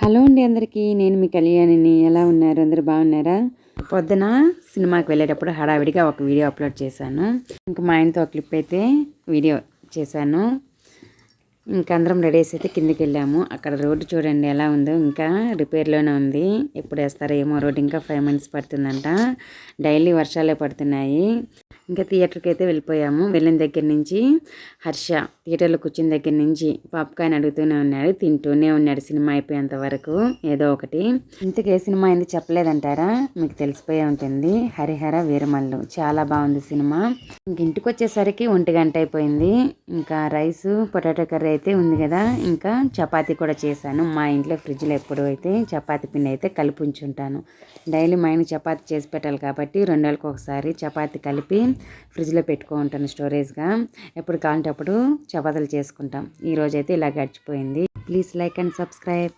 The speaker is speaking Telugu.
హలో అండి అందరికీ, నేను మీ కళ్యాణిని. ఎలా ఉన్నారు? అందరూ బాగున్నారా? పొద్దున సినిమాకి వెళ్ళేటప్పుడు హడావిడిగా ఒక వీడియో అప్లోడ్ చేశాను. ఇంకా మా ఆయనతో ఒక క్లిప్ అయితే వీడియో చేశాను. ఇంకా అందరం రెడీ చేసి అయితే కిందికి వెళ్ళాము. అక్కడ రోడ్డు చూడండి ఎలా ఉందో, ఇంకా రిపేర్లోనే ఉంది. ఎప్పుడు వేస్తారో ఏమో, రోడ్డు ఇంకా 5 months పడుతుందంట. డైలీ వర్షాలే పడుతున్నాయి. ఇంకా థియేటర్కి అయితే వెళ్ళిపోయాము. వెళ్ళిన దగ్గర నుంచి హర్ష థియేటర్లో కూర్చున్న దగ్గర నుంచి పాప్కార్న్ అడుగుతూనే ఉన్నాడు, తింటూనే ఉన్నాడు సినిమా అయిపోయేంత వరకు ఏదో ఒకటి. ఇంతకే సినిమా ఏంది చెప్పలేదంటారా? మీకు తెలిసిపోయే ఉంటుంది. హరిహర వీరమల్లు చాలా బాగుంది సినిమా. ఇంక ఇంటికి వచ్చేసరికి 1 గంట అయిపోయింది. ఇంకా రైస్ పొటాటో కర్రీ అయితే ఉంది కదా, ఇంకా చపాతీ కూడా చేశాను. మా ఇంట్లో ఫ్రిడ్జ్లో ఎప్పుడు అయితే చపాతీ పిండి అయితే కలిపి ఉంచుంటాను. డైలీ మా ఆయన చపాతీ చేసి పెట్టాలి కాబట్టి 2 రోజులకు ఒకసారి చపాతీ కలిపి ఫ్రిడ్జ్లో పెట్టుకుంటాను స్టోరేజ్గా. ఎప్పుడు కావాలంటే అప్పుడు చపాతీలు చేసుకుంటాం. ఈరోజైతే ఇలా గడిచిపోయింది. Please like and subscribe.